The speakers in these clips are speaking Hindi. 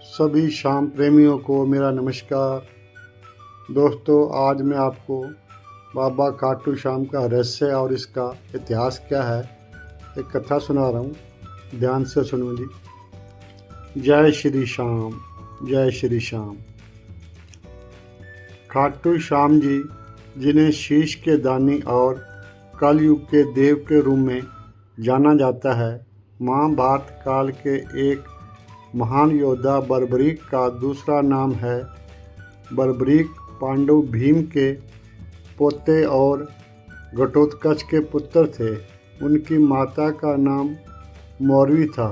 सभी शाम प्रेमियों को मेरा नमस्कार। दोस्तों, आज मैं आपको बाबा खाटू श्याम का रहस्य और इसका इतिहास क्या है एक कथा सुना रहा हूँ। ध्यान से सुनो जी। जय श्री श्याम, जय श्री श्याम। खाटू श्याम जी, जिन्हें शीश के दानी और कलयुग के देव के रूप में जाना जाता है, महाभारत काल के एक महान योद्धा बर्बरीक का दूसरा नाम है। बर्बरीक पांडव भीम के पोते और घटोत्कच के पुत्र थे। उनकी माता का नाम मौरवी था।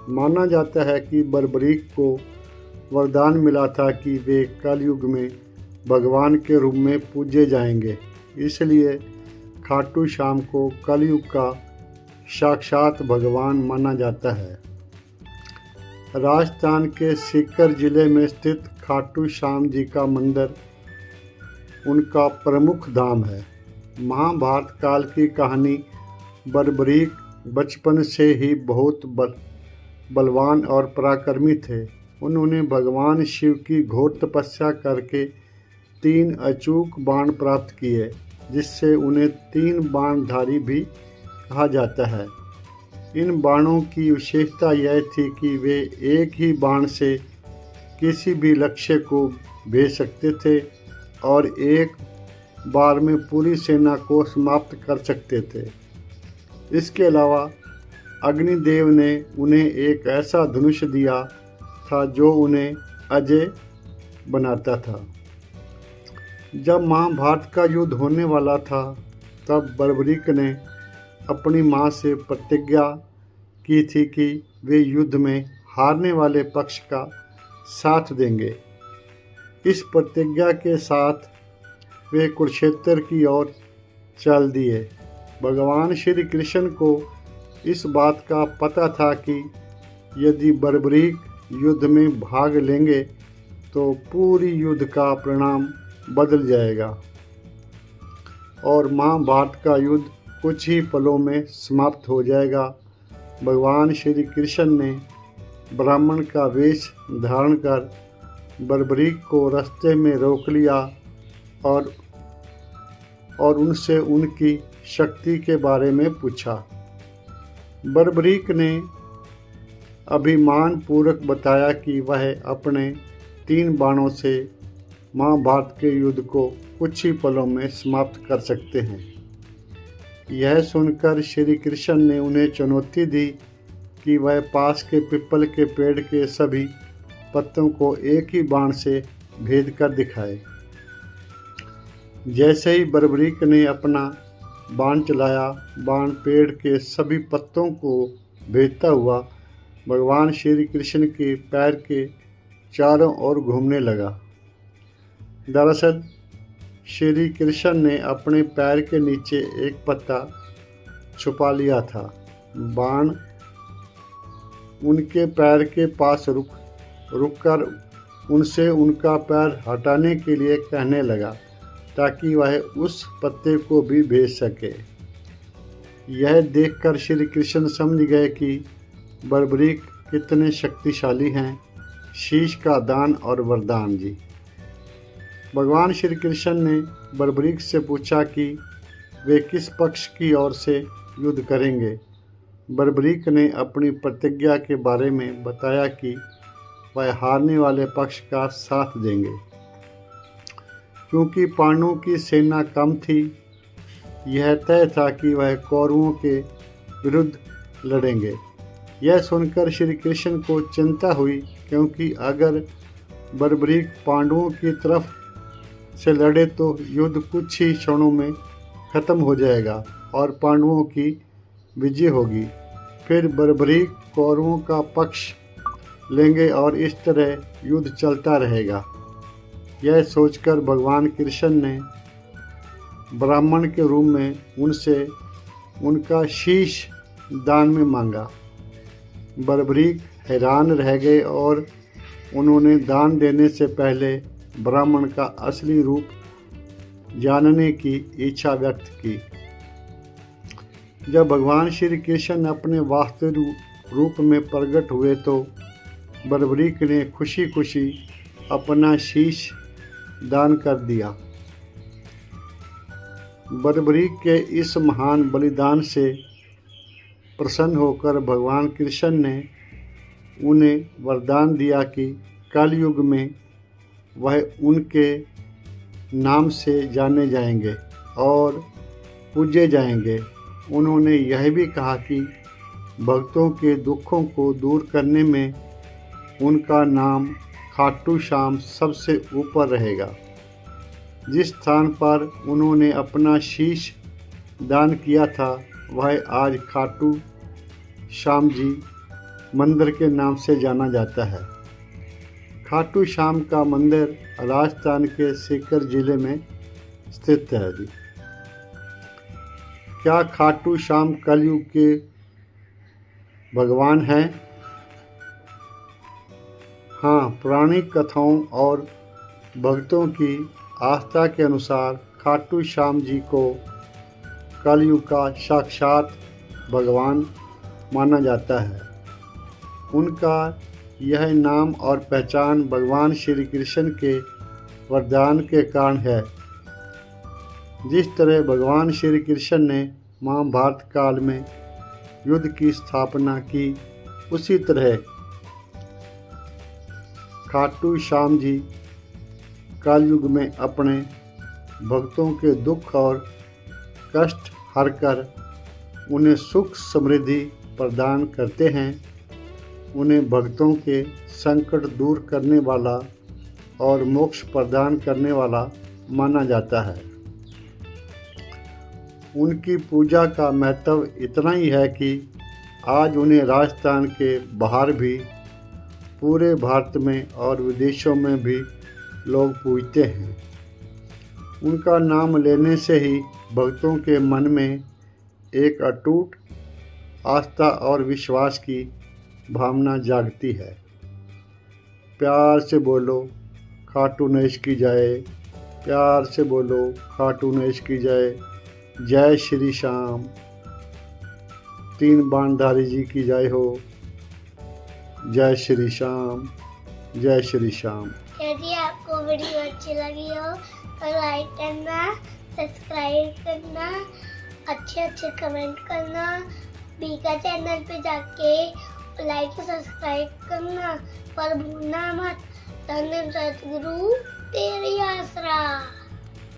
माना जाता है कि बर्बरीक को वरदान मिला था कि वे कलयुग में भगवान के रूप में पूजे जाएंगे। इसलिए खाटू श्याम को कलयुग का साक्षात भगवान माना जाता है। राजस्थान के सीकर जिले में स्थित खाटू श्याम जी का मंदिर उनका प्रमुख धाम है। महाभारत काल की कहानी बर्बरीक बचपन से ही बहुत बलवान और पराक्रमी थे। उन्होंने भगवान शिव की घोर तपस्या करके 3 अचूक बाण प्राप्त किए, जिससे उन्हें 3 बाणधारी भी कहा जाता है। इन बाणों की विशेषता यह थी कि वे एक ही बाण से किसी भी लक्ष्य को भेज सकते थे और एक बार में पूरी सेना को समाप्त कर सकते थे। इसके अलावा अग्निदेव ने उन्हें एक ऐसा धनुष दिया था जो उन्हें अजय बनाता था। जब महाभारत का युद्ध होने वाला था, तब बर्बरीक ने अपनी मां से प्रतिज्ञा की थी कि वे युद्ध में हारने वाले पक्ष का साथ देंगे। इस प्रतिज्ञा के साथ वे कुरुक्षेत्र की ओर चल दिए। भगवान श्री कृष्ण को इस बात का पता था कि यदि बर्बरीक युद्ध में भाग लेंगे तो पूरी युद्ध का परिणाम बदल जाएगा और महाभारत का युद्ध कुछ ही पलों में समाप्त हो जाएगा। भगवान श्री कृष्ण ने ब्राह्मण का वेश धारण कर बर्बरीक को रास्ते में रोक लिया और उनसे उनकी शक्ति के बारे में पूछा। बर्बरीक ने अभिमान पूर्वक बताया कि वह अपने 3 बाणों से महाभारत के युद्ध को कुछ ही पलों में समाप्त कर सकते हैं। यह सुनकर श्री कृष्ण ने उन्हें चुनौती दी कि वह पास के पीपल के पेड़ के सभी पत्तों को एक ही बाण से भेद कर दिखाए। जैसे ही बर्बरीक ने अपना बाण चलाया, बाण पेड़ के सभी पत्तों को भेदता हुआ भगवान श्री कृष्ण के पैर के चारों ओर घूमने लगा। दरअसल श्री कृष्ण ने अपने पैर के नीचे एक पत्ता छुपा लिया था। बाण उनके पैर के पास रुककर उनसे उनका पैर हटाने के लिए कहने लगा, ताकि वह उस पत्ते को भी भेज सके। यह देखकर श्री कृष्ण समझ गए कि बर्बरीक कितने शक्तिशाली हैं। शीश का दान और वरदान जी। भगवान श्री कृष्ण ने बर्बरीक से पूछा कि वे किस पक्ष की ओर से युद्ध करेंगे। बर्बरीक ने अपनी प्रतिज्ञा के बारे में बताया कि वह हारने वाले पक्ष का साथ देंगे। क्योंकि पांडवों की सेना कम थी, यह तय था कि वह कौरवों के विरुद्ध लड़ेंगे। यह सुनकर श्री कृष्ण को चिंता हुई, क्योंकि अगर बर्बरीक पांडवों की तरफ से लड़े तो युद्ध कुछ ही क्षणों में खत्म हो जाएगा और पांडवों की विजय होगी। फिर बर्बरीक कौरवों का पक्ष लेंगे और इस तरह युद्ध चलता रहेगा। यह सोचकर भगवान कृष्ण ने ब्राह्मण के रूप में उनसे उनका शीश दान में मांगा। बर्बरीक हैरान रह गए और उन्होंने दान देने से पहले ब्राह्मण का असली रूप जानने की इच्छा व्यक्त की। जब भगवान श्री कृष्ण अपने वास्तविक रूप में प्रकट हुए तो बर्बरीक ने खुशी खुशी अपना शीश दान कर दिया। बर्बरीक के इस महान बलिदान से प्रसन्न होकर भगवान कृष्ण ने उन्हें वरदान दिया कि कलयुग में वह उनके नाम से जाने जाएंगे और पूजे जाएंगे। उन्होंने यह भी कहा कि भक्तों के दुखों को दूर करने में उनका नाम खाटू श्याम सबसे ऊपर रहेगा। जिस स्थान पर उन्होंने अपना शीश दान किया था वह आज खाटू श्याम जी मंदिर के नाम से जाना जाता है। खाटू श्याम का मंदिर राजस्थान के सीकर जिले में स्थित है। क्या खाटू श्याम कलयुग के भगवान हैं? हाँ, पौराणिक कथाओं और भक्तों की आस्था के अनुसार खाटू श्याम जी को कलयुग का साक्षात भगवान माना जाता है। उनका यह नाम और पहचान भगवान श्री कृष्ण के वरदान के कारण है। जिस तरह भगवान श्री कृष्ण ने महाभारत काल में युद्ध की स्थापना की, उसी तरह खाटू श्याम जी कलयुग में अपने भक्तों के दुख और कष्ट हरकर उन्हें सुख समृद्धि प्रदान करते हैं। उन्हें भक्तों के संकट दूर करने वाला और मोक्ष प्रदान करने वाला माना जाता है। उनकी पूजा का महत्व इतना ही है कि आज उन्हें राजस्थान के बाहर भी, पूरे भारत में और विदेशों में भी लोग पूजते हैं। उनका नाम लेने से ही भक्तों के मन में एक अटूट आस्था और विश्वास की भावना जागती है। प्यार से बोलो खाटू नरेश की जय, प्यार से बोलो खाटू नरेश की जय। जय श्री श्याम। तीन बाणधारी जी की जय हो। जय श्री श्याम, जय श्री श्याम। यदि आपको वीडियो अच्छी लगी हो तो लाइक करना, सब्सक्राइब करना, अच्छे कमेंट करना, बीका चैनल पे जाके लाइक और सब्सक्राइब करना पर भूलना मत। धन्य सतगुरु तेरी आसरा।